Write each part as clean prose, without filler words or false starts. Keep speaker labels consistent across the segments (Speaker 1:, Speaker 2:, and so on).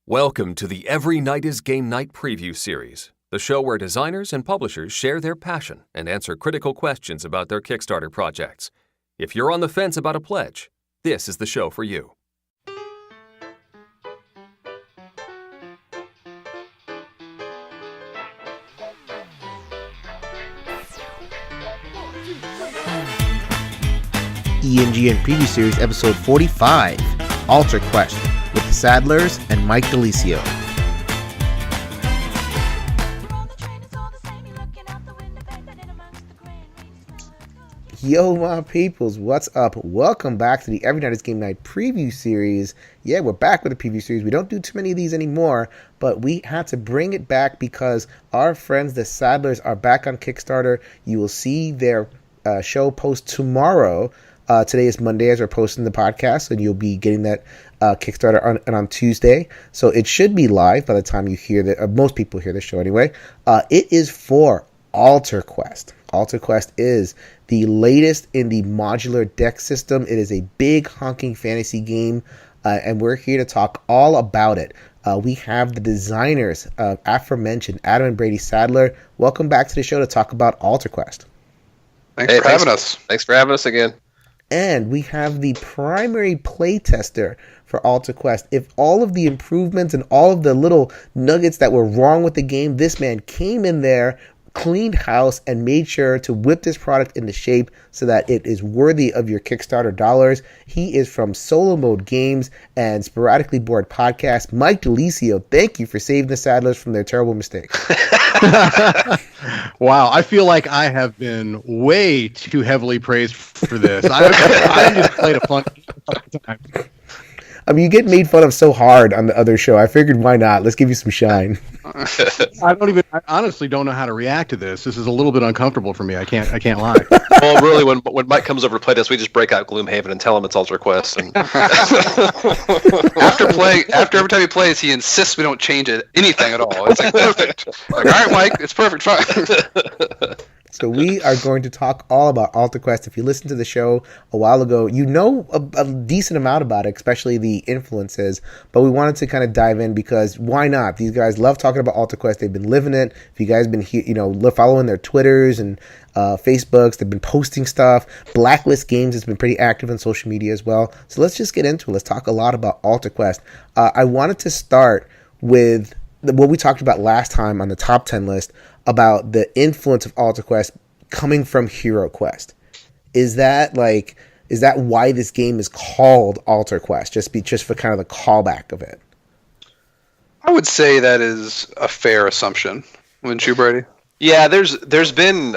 Speaker 1: Welcome to the Every Night is Game Night preview series, the show where designers and publishers share their passion and answer critical questions about their Kickstarter projects. If you're on the fence about a pledge, this is the show for you.
Speaker 2: ENGN Preview Series Episode 45, Alter Quest, with the Sadlers and Mike DiLisio. Yo, my peoples, what's up? Welcome back to the Every Night is Game Night Preview Series. Yeah, we're back with the Preview Series. We don't do too many of these anymore, but we had to bring it back because our friends, the Sadlers, are back on Kickstarter. You will see their show post tomorrow. Today is Monday as we're posting the podcast, and you'll be getting that Kickstarter on Tuesday. So it should be live by the time you hear that. Most people hear the show anyway. It is for Alter Quest. Alter Quest is the latest in the Modular Deck System. It is a big honking fantasy game, and we're here to talk all about it. We have the designers of aforementioned Adam and Brady Sadler. Welcome back to the show to talk about Alter Quest.
Speaker 3: Thanks for having us. Thanks for having us again.
Speaker 2: And we have the primary playtester for Alter Quest. If all of the improvements and all of the little nuggets that were wrong with the game, this man came in there, cleaned house, and made sure to whip this product into shape so that it is worthy of your Kickstarter dollars. He is from Solo Mode Games and Sporadically Bored Podcast. Mike DiLisio, thank you for saving the Sadlers from their terrible mistake.
Speaker 4: Wow, I feel like I have been way too heavily praised for this. I just played a fun time.
Speaker 2: I mean, you get made fun of so hard on the other show. I figured, why not? Let's give you some shine.
Speaker 4: I honestly don't know how to react to this. This is a little bit uncomfortable for me. I can't lie.
Speaker 3: Well, really, when Mike comes over to play this, we just break out Gloomhaven and tell him it's Alter Quest. And after every time he plays, he insists we don't change anything at all. It's like perfect. Like, all right, Mike, it's perfect. Fine.
Speaker 2: So we are going to talk all about Alter Quest. If you listened to the show a while ago, you know a decent amount about it, especially the influences. But we wanted to kind of dive in because why not? These guys love talking about Alter Quest. They've been living it. If you guys been following their Twitters and Facebooks, they've been posting stuff. Blacklist Games has been pretty active on social media as well. So let's just get into it. Let's talk a lot about Alter Quest. I wanted to start with what we talked about last time on the top 10 list about the influence of Alter Quest coming from Hero Quest. Is that why this game is called Alter Quest? Just for kind of the callback of it.
Speaker 5: I would say that is a fair assumption. Wouldn't you, Brady?
Speaker 3: Yeah, there's been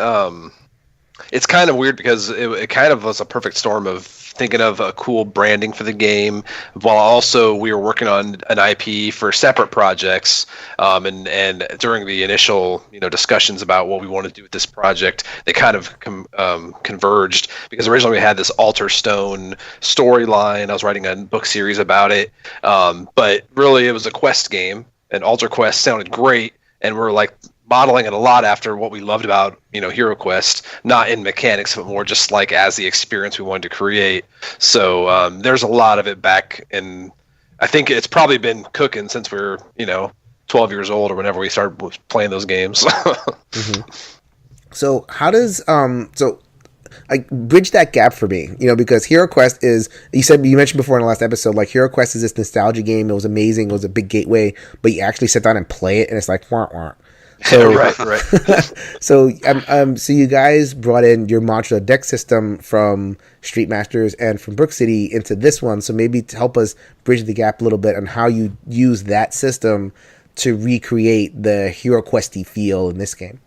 Speaker 3: it's kind of weird because it kind of was a perfect storm of thinking of a cool branding for the game, while also we were working on an IP for separate projects. And during the initial discussions about what we want to do with this project, they kind of converged because originally we had this Alter Stone storyline. I was writing a book series about it, but really it was a quest game, and Alter Quest sounded great, and we're like modeling it a lot after what we loved about Hero Quest, not in mechanics but more just like as the experience we wanted to create. So there's a lot of it back, and I think it's probably been cooking since we were 12 years old or whenever we started playing those games.
Speaker 2: Mm-hmm. So how does I bridge that gap for me, because Hero Quest is, you mentioned before in the last episode, like Hero Quest is this nostalgia game. It was amazing. It was a big gateway, but you actually sit down and play it and it's like, wah, wah. So,
Speaker 3: right.
Speaker 2: so you guys brought in your Modular Deck System from Street Masters and from Brook City into this one. So maybe to help us bridge the gap a little bit on how you use that system to recreate the Hero Questy feel in this game.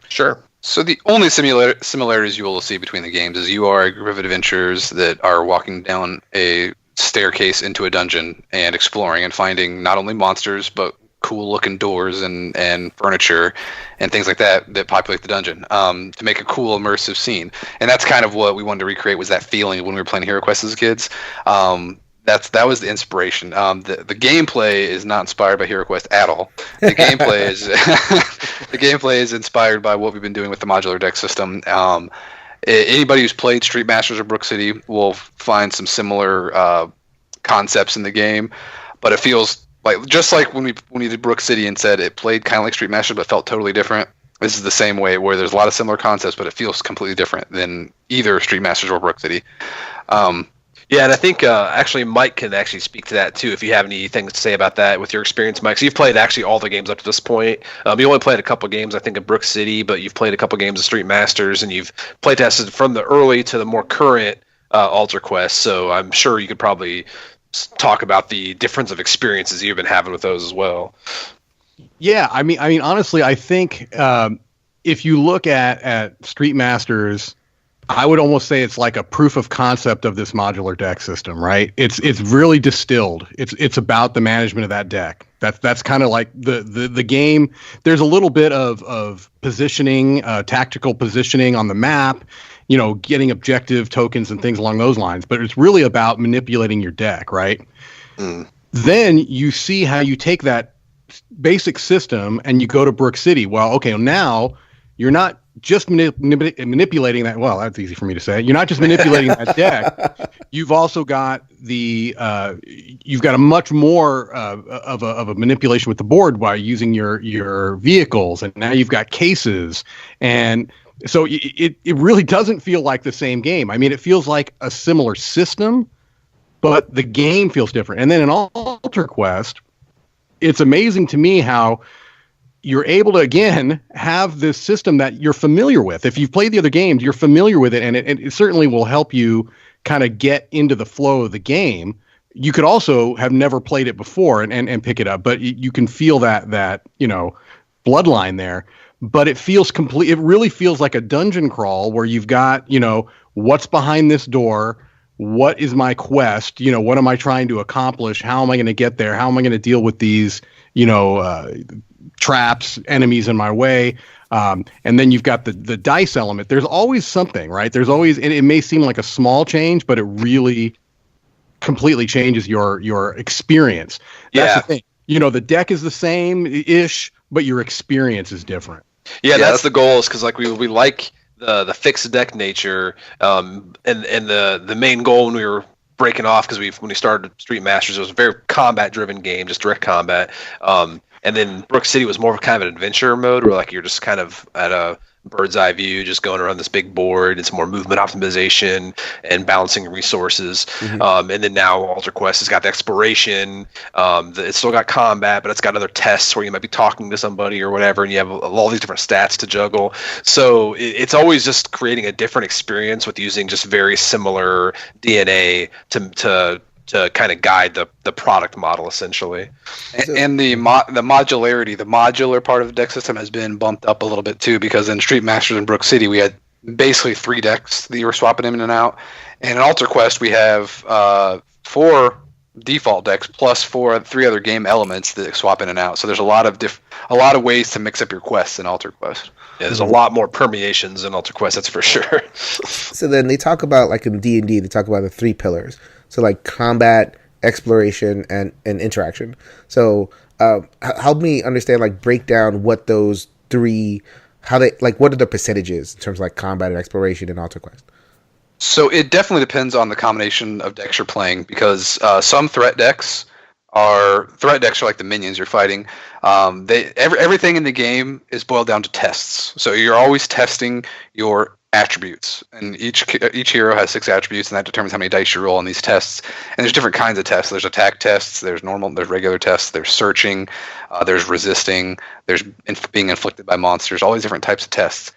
Speaker 3: Sure.
Speaker 5: So the only similarities you will see between the games is you are a group of adventurers that are walking down a staircase into a dungeon and exploring and finding not only monsters but cool looking doors and furniture and things like that populate the dungeon to make a cool immersive scene. And that's kind of what we wanted to recreate, was that feeling when we were playing Hero Quest as kids. That was the inspiration. The gameplay is not inspired by Hero Quest at all. The gameplay is inspired by what we've been doing with the Modular Deck System. Anybody who's played Street Masters or Brook City will find some similar concepts in the game, but it feels Like just like when we did Brook City and said it played kind of like Street Master but felt totally different. This is the same way where there's a lot of similar concepts, but it feels completely different than either Street Masters or Brook City.
Speaker 3: Yeah, and I think actually Mike can actually speak to that too if you have anything to say about that with your experience, Mike. So you've played actually all the games up to this point. You only played a couple games, I think, of Brook City, but you've played a couple games of Street Masters, and you've play tested from the early to the more current Alter Quest. So I'm sure you could probably talk about the difference of experiences you've been having with those as well.
Speaker 4: Yeah, I mean, honestly, I think if you look at Street Masters, I would almost say it's like a proof of concept of this modular deck system, right? It's really distilled. It's about the management of that deck. That's kind of like the game. There's a little bit of positioning, tactical positioning on the map, getting objective tokens and things along those lines. But it's really about manipulating your deck, right? Then you see how you take that basic system and you go to Brook City. Well, okay, now you're not just manipulating that. Well, that's easy for me to say. You're not just manipulating that deck. You've also got you've got a much more of a manipulation with the board by using your vehicles, and now you've got cases, and so it really doesn't feel like the same game. I mean, it feels like a similar system, but the game feels different. And then in Alter Quest, it's amazing to me how you're able to, again, have this system that you're familiar with. If you've played the other games, you're familiar with it, and it certainly will help you kind of get into the flow of the game. You could also have never played it before and pick it up, but you can feel that bloodline there. But it feels complete. It really feels like a dungeon crawl where you've got, what's behind this door? What is my quest? What am I trying to accomplish? How am I going to get there? How am I going to deal with these, traps, enemies in my way? And then you've got the dice element. There's always something, right? There's always, and it may seem like a small change, but it really completely changes your experience. That's the thing. The deck is the same-ish, but your experience is different.
Speaker 3: Yeah, that's the goal, is because like we like the fixed deck nature, and the main goal when we were breaking off, because when we started Street Masters, it was a very combat driven game, just direct combat. And then Brook City was more of kind of an adventure mode where like you're just kind of at a bird's eye view, just going around this big board. It's more movement optimization and balancing resources. And then now Alter Quest has got the exploration. It's still got combat, but it's got other tests where you might be talking to somebody or whatever, and you have all these different stats to juggle. So it's always just creating a different experience with using just very similar DNA to kind of guide the product model, essentially.
Speaker 5: And the modularity, the modular part of the deck system has been bumped up a little bit too, because in Street Masters and Brook City we had basically 3 decks that you were swapping in and out, and in Alter Quest we have 4 default decks plus 3 other game elements that swap in and out. So there's a lot of ways to mix up your quests in Alter Quest.
Speaker 3: Yeah, there's a lot more permeations in Alter Quest, that's for sure.
Speaker 2: So then they talk about, like in D&D, they talk about the 3 pillars. So like combat, exploration, and interaction. So help me understand, like break down what those 3, what are the percentages in terms of like combat and exploration in Alter Quest?
Speaker 5: So it definitely depends on the combination of decks you're playing, because some threat decks are like the minions you're fighting. Everything in the game is boiled down to tests. So you're always testing your attributes, and each hero has 6 attributes, and that determines how many dice you roll on these tests. And there's different kinds of tests. There's attack tests, there's regular tests, there's searching, there's resisting, there's being inflicted by monsters, all these different types of tests.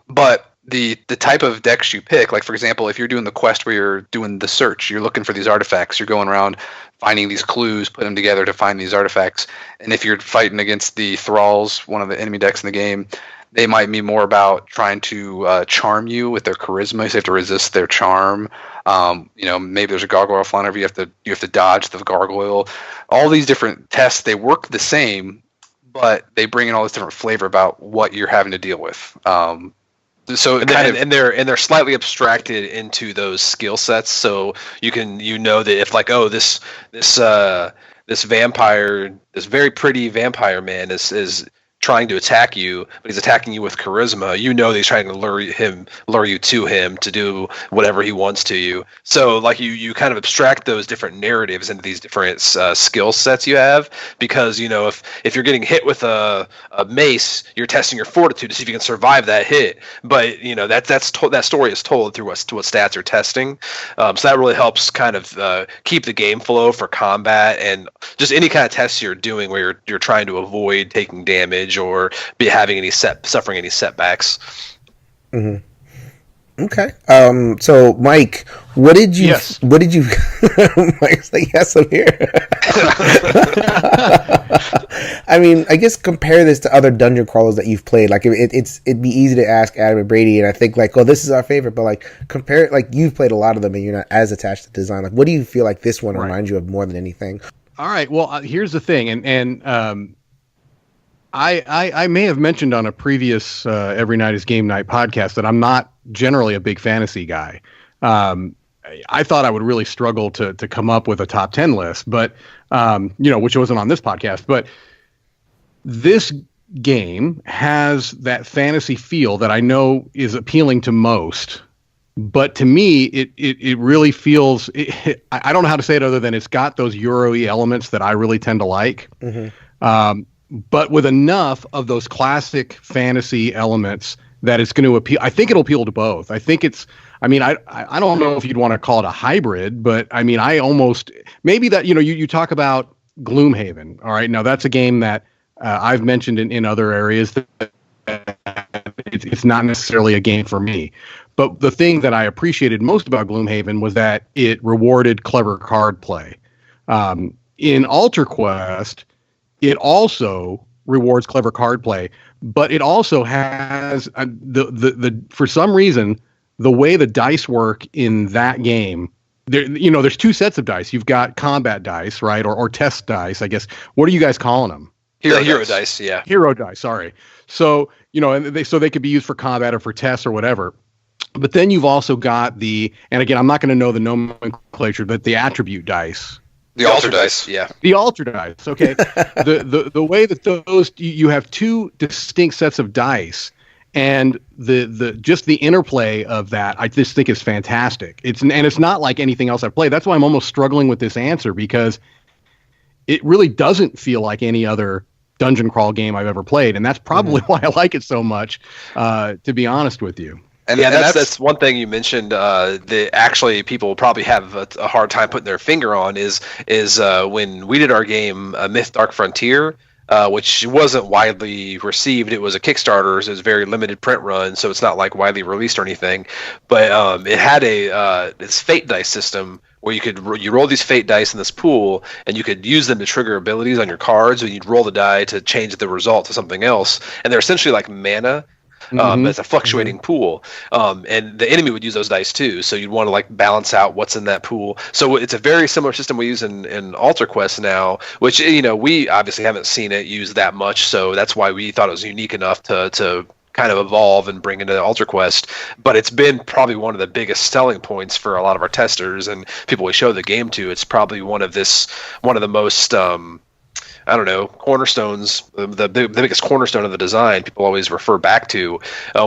Speaker 5: But the type of decks you pick, like for example, if you're doing the quest where you're doing the search, you're looking for these artifacts, you're going around finding these clues, putting them together to find these artifacts. And if you're fighting against the Thralls, one of the enemy decks in the game, they might be more about trying to charm you with their charisma, so you have to resist their charm. Maybe there's a gargoyle flying over you, you have to dodge the gargoyle. All these different tests, they work the same, but they bring in all this different flavor about what you're having to deal with. They're slightly abstracted into those skill sets, so you know that if like, oh, this vampire, this very pretty vampire man is
Speaker 3: trying to attack you, but he's attacking you with charisma, you know that he's trying to lure you to him to do whatever he wants to you. So like you kind of abstract those different narratives into these different skill sets you have, because if you're getting hit with a mace, you're testing your fortitude to see if you can survive that hit. But that story is told through what stats you're testing. So that really helps kind of keep the game flow for combat and just any kind of tests you're doing where you're trying to avoid taking damage or suffering any setbacks.
Speaker 2: Mm-hmm. Okay. So Mike, what did you? Mike's like, yes, I'm here. I mean, I guess compare this to other dungeon crawlers that you've played. Like, it'd be easy to ask Adam and Brady, and I think like, oh, this is our favorite. But like, compare it. Like, you've played a lot of them, and you're not as attached to design. Like, what do you feel like this one reminds you of more than anything?
Speaker 4: All right. Well, here's the thing, and I may have mentioned on a previous Every Night is Game Night podcast that I'm not generally a big fantasy guy. I thought I would really struggle to come up with a top 10 list, but which wasn't on this podcast. But this game has that fantasy feel that I know is appealing to most. But to me, it really feels. I don't know how to say it other than it's got those Euro-y elements that I really tend to like. Mm-hmm. But with enough of those classic fantasy elements that it's going to appeal. I think it'll appeal to both. I think it's. I mean, I don't know if you'd want to call it a hybrid, but I mean, maybe that you talk about Gloomhaven. All right, now that's a game that I've mentioned in other areas that it's not necessarily a game for me. But the thing that I appreciated most about Gloomhaven was that it rewarded clever card play. In Alter Quest, it also rewards clever card play, but it also has for some reason the way the dice work in that game. There's two sets of dice. You've got combat dice, right, or test dice, I guess. What are you guys calling them?
Speaker 3: Hero dice, yeah.
Speaker 4: Hero dice. Sorry. So and they could be used for combat or for tests or whatever. But then you've also got and again, I'm not going to know the nomenclature, but the attribute dice.
Speaker 5: The alter dice, yeah.
Speaker 4: The alter dice, okay. the way that those you have two distinct sets of dice, and the interplay of that, I just think is fantastic. It's not like anything else I've played. That's why I'm almost struggling with this answer, because it really doesn't feel like any other dungeon crawl game I've ever played, and that's probably why I like it so much. To be honest with you.
Speaker 3: And that's one thing you mentioned that actually people will probably have a hard time putting their finger on is when we did our game Myth Dark Frontier, which wasn't widely received. It was a Kickstarter, so it was a very limited print run, so it's not like widely released or anything. But it had this fate dice system where you roll these fate dice in this pool, and you could use them to trigger abilities on your cards, and you'd roll the die to change the result to something else. And they're essentially like mana. It's a fluctuating pool, and the enemy would use those dice too. So you'd want to like balance out what's in that pool. So it's a very similar system we use in Alter Quest now, which we obviously haven't seen it used that much. So that's why we thought it was unique enough to kind of evolve and bring into Alter Quest. But it's been probably one of the biggest selling points for a lot of our testers and people we show the game to. It's probably one of the most cornerstones, the biggest cornerstone of the design people always refer back to,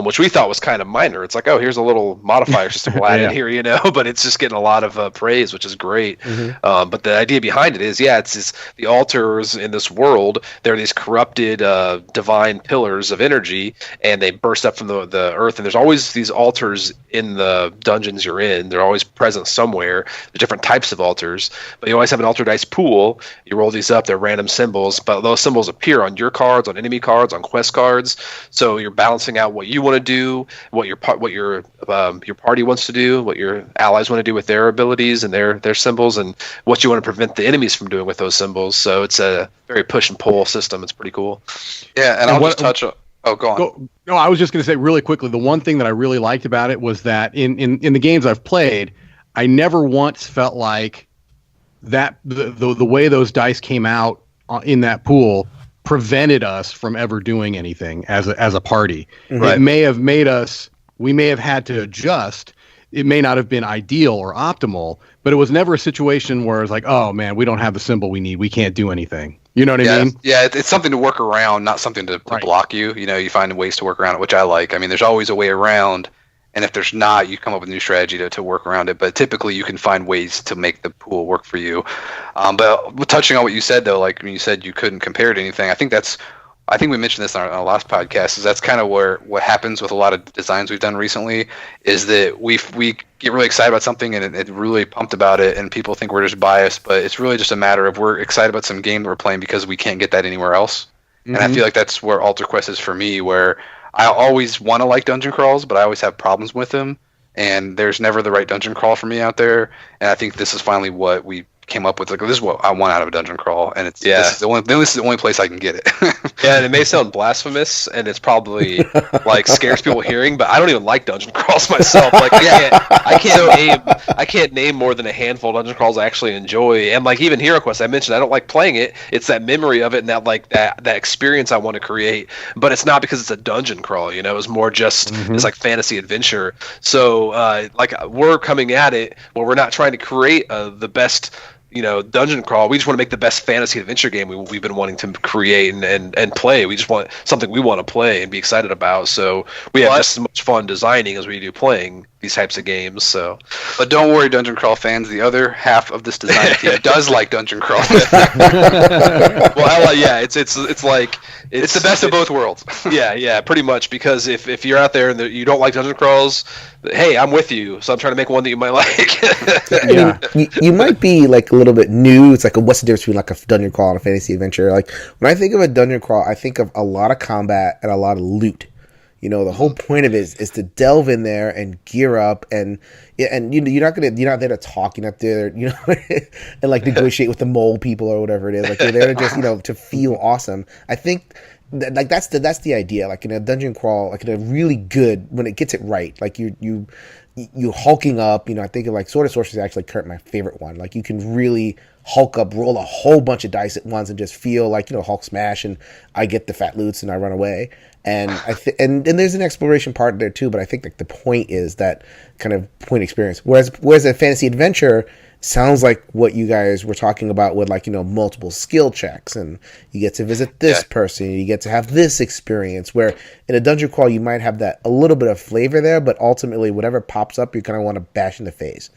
Speaker 3: which we thought was kind of minor. It's like, oh, here's a little modifier system we'll add in here, but it's just getting a lot of praise, which is great. But the idea behind it is, it's the altars in this world. They're these corrupted divine pillars of energy, and they burst up from the earth. And there's always these altars in the dungeons you're in. They're always present somewhere. There's different types of altars, but you always have an altar dice pool. You roll these up. They're random symbols, but those symbols appear on your cards, on enemy cards, on quest cards. So you're balancing out what you want to do, what your party wants to do, what your allies want to do with their abilities and their symbols, and what you want to prevent the enemies from doing with those symbols. So it's a very push and pull system. It's pretty cool.
Speaker 5: Yeah, and I'll just touch on. Oh, go on.
Speaker 4: No, I was just going to say really quickly, the one thing that I really liked about it was that in the games I've played, I never once felt like that the way those dice came out in that pool prevented us from ever doing anything as a party. Right. It may have made us. We may have had to adjust. It may not have been ideal or optimal, but it was never a situation where it's like, oh man, we don't have the symbol we need. We can't do anything. You know what I mean?
Speaker 5: Yeah, it's something to work around, not something to block you. You know, you find ways to work around it, which I like. I mean, there's always a way around, and if there's not, you come up with a new strategy to work around it. But typically, you can find ways to make the pool work for you. But touching on what you said, though, like when you said you couldn't compare it to anything, I think we mentioned this on our last podcast, is that's kind of what happens with a lot of designs we've done recently, is that we get really excited about something and it really pumped about it, and people think we're just biased, but it's really just a matter of we're excited about some game that we're playing because we can't get that anywhere else. Mm-hmm. And I feel like that's where Alter Quest is for me, where I always want to like dungeon crawls, but I always have problems with them, and there's never the right dungeon crawl for me out there, and I think this is finally what we came up with. Like, this is what I want out of a dungeon crawl, and this is the only place I can get it.
Speaker 3: Yeah, and it may sound blasphemous, and it's probably like scares people hearing, but I don't even like dungeon crawls myself. Like, I can't name more than a handful of dungeon crawls I actually enjoy. And like even Hero Quest, I mentioned I don't like playing it. It's that memory of it and that experience I want to create. But it's not because it's a dungeon crawl. You know, it's more just it's like fantasy adventure. So like we're coming at it where we're not trying to create the best, you know, dungeon crawl. We just want to make the best fantasy adventure game we've been wanting to create and play. We just want something we want to play and be excited about. So we have just as much fun designing as we do playing these types of games. So,
Speaker 5: but don't worry, dungeon crawl fans. The other half of this design team does like dungeon crawl.
Speaker 3: Well, yeah, it's like it's the best of both worlds. Yeah, pretty much. Because if you're out there and you don't like dungeon crawls, hey, I'm with you. So I'm trying to make one that you might like.
Speaker 2: Yeah, you might be like a little bit new. It's like, what's the difference between like a dungeon crawl and a fantasy adventure? Like when I think of a dungeon crawl, I think of a lot of combat and a lot of loot. You know, the whole point of it is to delve in there and gear up, and you're not there to talk. You're not there, you know, and like negotiate with the mole people or whatever it is. Like you're there to just, you know, to feel awesome. I think like that's the idea. Like in a dungeon crawl, like in a really good, when it gets it right, like you hulking up. You know, I think of like Sword of Sorcery is actually my favorite one. Like you can really hulk up, roll a whole bunch of dice at once, and just feel like, you know, Hulk smash, and I get the fat loots and I run away. And and there's an exploration part there too, but I think like the point is that kind of point experience. Whereas a fantasy adventure sounds like what you guys were talking about with, like, you know, multiple skill checks, and you get to visit this person, you get to have this experience. Where in a dungeon crawl you might have that a little bit of flavor there, but ultimately whatever pops up you kind of want to bash in the face.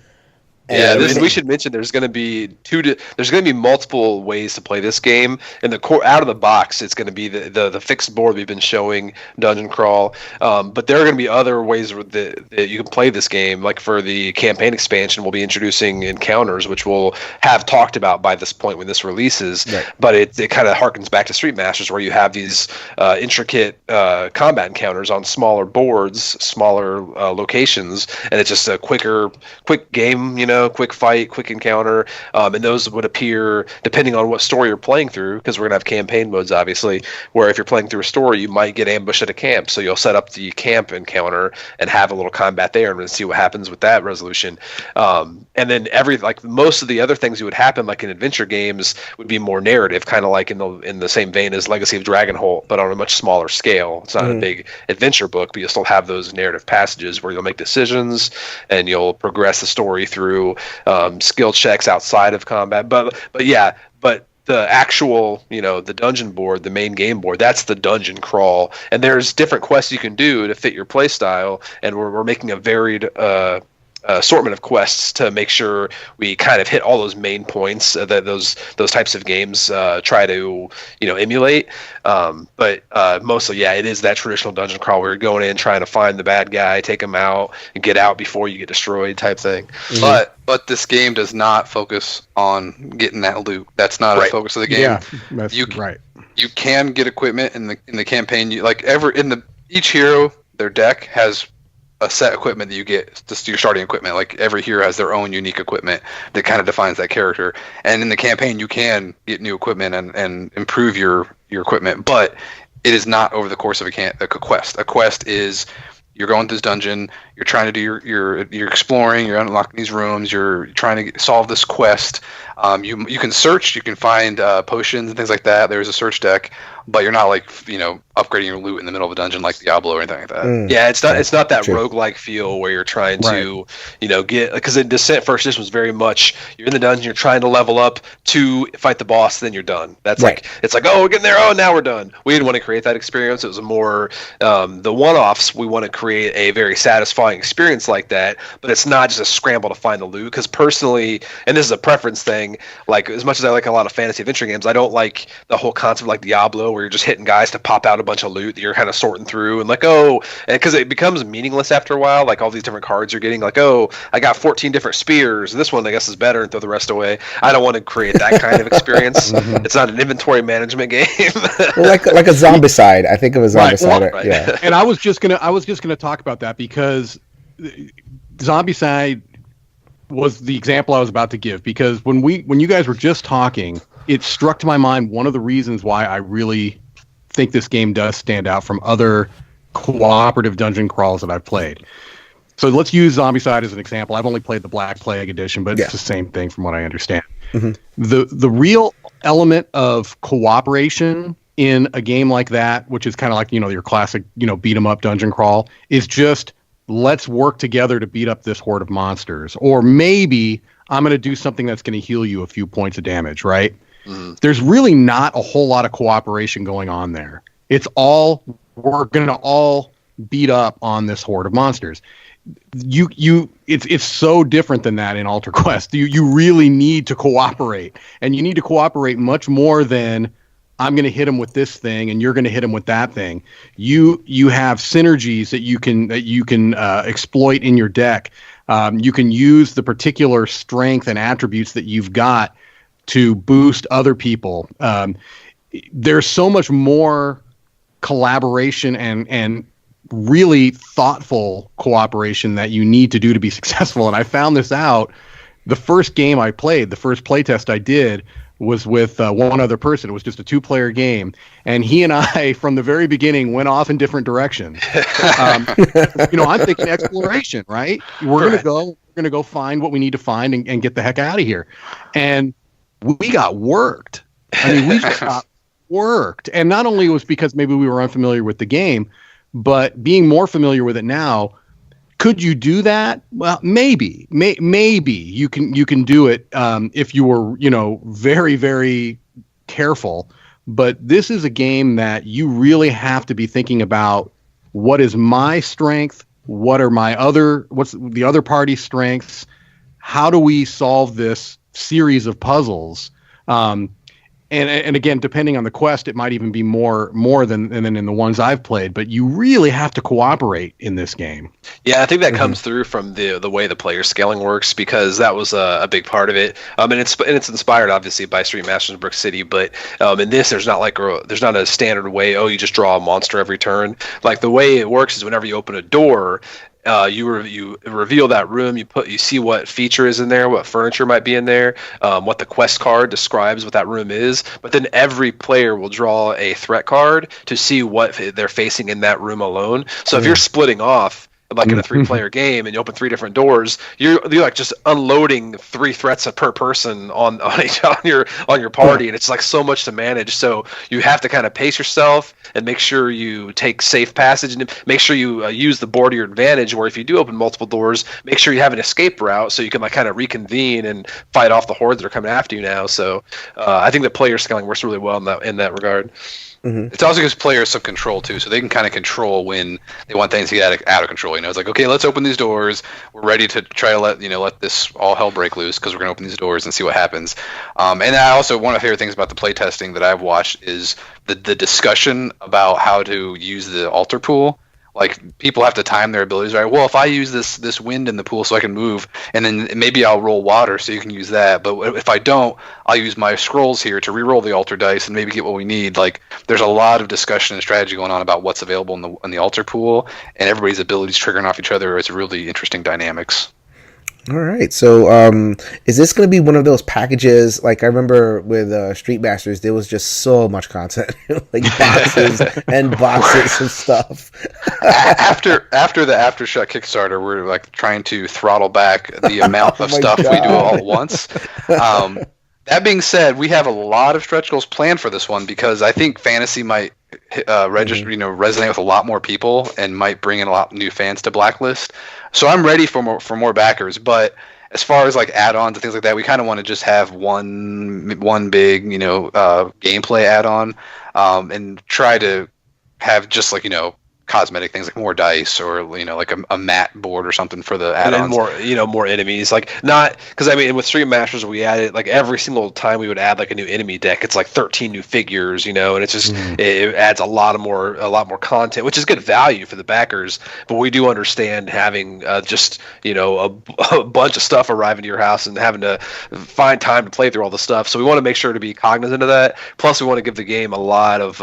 Speaker 3: Yeah, we should mention there's going to be multiple ways to play this game. In the core, out of the box, it's going to be the fixed board we've been showing, Dungeon Crawl. But there are going to be other ways that you can play this game. Like for the campaign expansion, we'll be introducing encounters, which we'll have talked about by this point when this releases. Right. But it kind of harkens back to Street Masters, where you have these intricate combat encounters on smaller boards, smaller locations, and it's just a quick game, you know. Quick fight, quick encounter, and those would appear depending on what story you're playing through, because we're going to have campaign modes, obviously, where if you're playing through a story, you might get ambushed at a camp, so you'll set up the camp encounter and have a little combat there and see what happens with that resolution. And then most of the other things that would happen, like in adventure games, would be more narrative, kind of like in the same vein as Legacy of Dragonholt, but on a much smaller scale. It's not a big adventure book, but you'll still have those narrative passages where you'll make decisions and you'll progress the story through skill checks outside of combat, but the actual, you know, the dungeon board, the main game board, that's the dungeon crawl, and there's different quests you can do to fit your play style, and we're making a varied assortment of quests to make sure we kind of hit all those main points that those types of games try to, you know, emulate. But mostly, it is that traditional dungeon crawl where you're going in trying to find the bad guy, take him out, and get out before you get destroyed type thing.
Speaker 5: Mm-hmm. But this game does not focus on getting that loot. That's not a focus of the game.
Speaker 4: Yeah, that's right.
Speaker 5: You can get equipment in the campaign. Each hero, their deck has a set equipment that you get, just your starting equipment. Like every hero has their own unique equipment that kind of defines that character. And in the campaign, you can get new equipment and improve your equipment, but it is not over the course of a quest. A quest is you're going to this dungeon, you're trying to do you're exploring, you're unlocking these rooms, you're trying to solve this quest. You can search, you can find potions and things like that. There's a search deck, but you're not like upgrading your loot in the middle of a dungeon like Diablo or anything like that.
Speaker 3: Yeah, it's not that roguelike feel where you're trying to get, because in Descent First Edition was very much you're in the dungeon, you're trying to level up to fight the boss, then you're done. That's it's like, oh, we're getting there, oh, now we're done. We didn't want to create that experience. It was more the one-offs. We want to create a very satisfying experience like that, but it's not just a scramble to find the loot. Because personally, and this is a preference thing, like as much as I like a lot of fantasy adventure games, I don't like the whole concept like Diablo where you're just hitting guys to pop out a bunch of loot that you're kind of sorting through and like, oh, because it becomes meaningless after a while. Like all these different cards you're getting, like, oh, I got 14 different spears. This one I guess is better, and throw the rest away. I don't want to create that kind of experience. It's not an inventory management game.
Speaker 2: Well, like a Zombicide. I think of a Zombicide.
Speaker 3: Right.
Speaker 2: Yeah.
Speaker 4: And I was just gonna talk about that because Zombicide was the example I was about to give, because when you guys were just talking, it struck to my mind one of the reasons why I really think this game does stand out from other cooperative dungeon crawls that I've played. So let's use Zombicide as an example. I've only played the Black Plague edition, but it's the same thing from what I understand. The real element of cooperation in a game like that, which is kind of like, your classic, beat 'em up dungeon crawl, is just let's work together to beat up this horde of monsters. Or maybe I'm going to do something that's going to heal you a few points of damage, right? There's really not a whole lot of cooperation going on there. It's all, we're going to all beat up on this horde of monsters. It's so different than that in Alter Quest. You really need to cooperate, and you need to cooperate much more than I'm going to hit him with this thing and you're going to hit him with that thing. You have synergies that you can exploit in your deck. You can use the particular strength and attributes that you've got to boost other people. There's so much more collaboration and really thoughtful cooperation that you need to do to be successful. And I found this out the first game I played, the first playtest I did was with one other person. It was just a 2-player game, and he and I, from the very beginning, went off in different directions. I'm thinking exploration, right? We're gonna go find what we need to find and get the heck out of here. And we got worked. I mean, we just got worked. And not only was because maybe we were unfamiliar with the game, but being more familiar with it now. Could you do that? Well, maybe you can do it if you were, very, very careful. But this is a game that you really have to be thinking about what is my strength, what's the other party's strengths, how do we solve this series of puzzles? And again, depending on the quest, it might even be more than in the ones I've played. But you really have to cooperate in this game.
Speaker 3: Yeah, I think that comes through from the way the player scaling works, because that was a big part of it. And it's inspired obviously by Street Masters Brook City. But in this, there's not a standard way. Oh, you just draw a monster every turn. Like the way it works is whenever you open a door. You reveal that room. You see what feature is in there, what furniture might be in there, what the quest card describes what that room is. But then every player will draw a threat card to see what they're facing in that room alone. So if you're splitting off, like in a 3-player game, and you open 3 different doors, you're like just unloading 3 threats per person on your party, and it's like so much to manage. So you have to kind of pace yourself and make sure you take safe passage, and make sure you use the board to your advantage. Where if you do open multiple doors, make sure you have an escape route so you can like kind of reconvene and fight off the hordes that are coming after you now. So I think the player scaling works really well in that regard.
Speaker 5: It's also gives players some control too, so they can kind of control when they want things to get out of control. It's like, okay, let's open these doors. We're ready to try to let this all hell break loose because we're going to open these doors and see what happens. And I also, one of the favorite things about the playtesting that I've watched is the discussion about how to use the altar pool. Like, people have to time their abilities, right? Well, if I use this wind in the pool so I can move, and then maybe I'll roll water so you can use that. But if I don't, I'll use my scrolls here to re-roll the altar dice and maybe get what we need. Like, there's a lot of discussion and strategy going on about what's available in the altar pool, and everybody's abilities triggering off each other. It's really interesting dynamics.
Speaker 2: All right. So is this going to be one of those packages? Like, I remember with Street Masters, there was just so much content, like boxes and boxes and stuff.
Speaker 5: After the Aftershock Kickstarter, we're like trying to throttle back the amount of stuff we do all at once. That being said, we have a lot of stretch goals planned for this one because I think fantasy might register, resonate with a lot more people and might bring in a lot of new fans to Blacklist. So I'm ready for more backers. But as far as like add-ons and things like that, we kind of want to just have one big gameplay add-on, and try to have just like cosmetic things like more dice or like a mat board or something for the add-ons.
Speaker 3: And then more enemies, like not because with Stream Masters we added like every single time we would add like a new enemy deck, it's like 13 new figures, and it's just it adds a lot more content, which is good value for the backers. But we do understand having just a bunch of stuff arriving to your house and having to find time to play through all the stuff. So we want to make sure to be cognizant of that. Plus, we want to give the game a lot of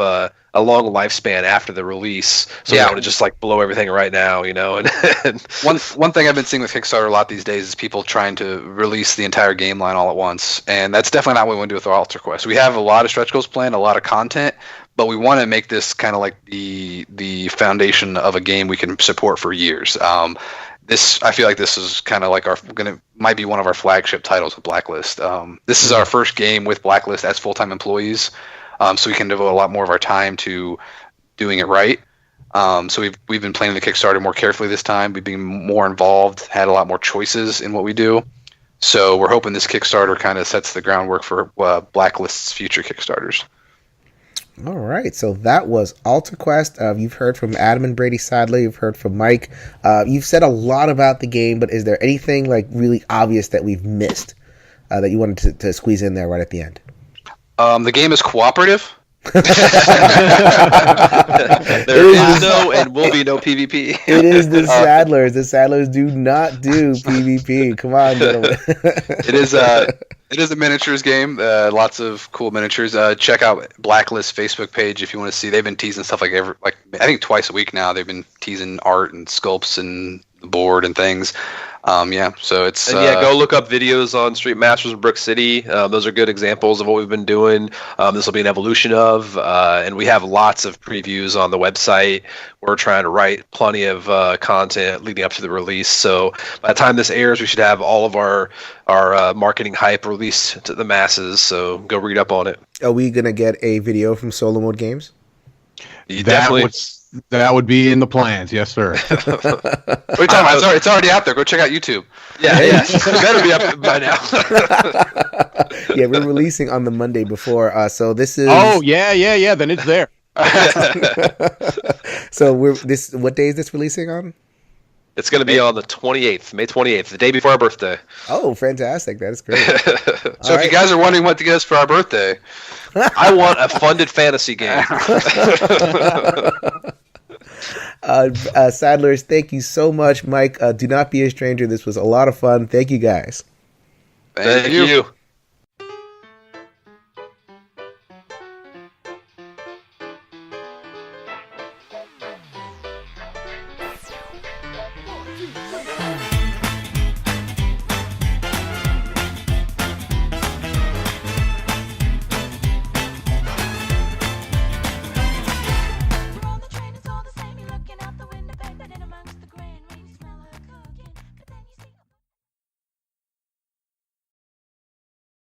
Speaker 3: a long lifespan after the release, so we don't want to just like blow everything right now, And
Speaker 5: one thing I've been seeing with Kickstarter a lot these days is people trying to release the entire game line all at once, and that's definitely not what we want to do with our Altar Quest. We have a lot of stretch goals planned, a lot of content, but we want to make this kind of like the foundation of a game we can support for years. I feel like this is kind of like might be one of our flagship titles with Blacklist. This is our first game with Blacklist as full-time employees. So we can devote a lot more of our time to doing it right. So we've been planning the Kickstarter more carefully this time. We've been more involved, had a lot more choices in what we do. So we're hoping this Kickstarter kind of sets the groundwork for Blacklist's future Kickstarters.
Speaker 2: All right, so that was Altar Quest. You've heard from Adam and Brady Sadler. You've heard from Mike. You've said a lot about the game, but is there anything like really obvious that we've missed that you wanted to squeeze in there right at the end?
Speaker 5: The game is cooperative.
Speaker 3: There is no and will be no PvP.
Speaker 2: It is the Sadlers. The Sadlers do not do PvP. Come on, gentlemen.
Speaker 5: It is a miniatures game. Lots of cool miniatures. Check out Blacklist Facebook page if you want to see. They've been teasing stuff like I think twice a week now. They've been teasing art and sculpts and the board and things. So it's
Speaker 3: go look up videos on Street Masters of Brook City. Those are good examples of what we've been doing. This will be an evolution of, and we have lots of previews on the website. We're trying to write plenty of content leading up to the release. So by the time this airs, we should have all of our marketing hype released to the masses. So go read up on it.
Speaker 2: Are we gonna get a video from Solo Mode Games?
Speaker 4: That would be in the plans, yes, sir.
Speaker 5: What are you talking about? It's already out there. Go check out YouTube.
Speaker 3: Yeah, it better be up by now.
Speaker 2: Yeah, we're releasing on the Monday before, so this is.
Speaker 4: Oh yeah. Then it's there.
Speaker 2: So what day is this releasing on?
Speaker 3: It's going to be on the 28th, May 28th, the day before our birthday.
Speaker 2: Oh, fantastic! That is great.
Speaker 5: So if you guys are wondering what to get us for our birthday,
Speaker 3: I want a funded fantasy game.
Speaker 2: Sadlers, thank you so much. Mike, do not be a stranger. This was a lot of fun. Thank you, guys.
Speaker 3: Thank you.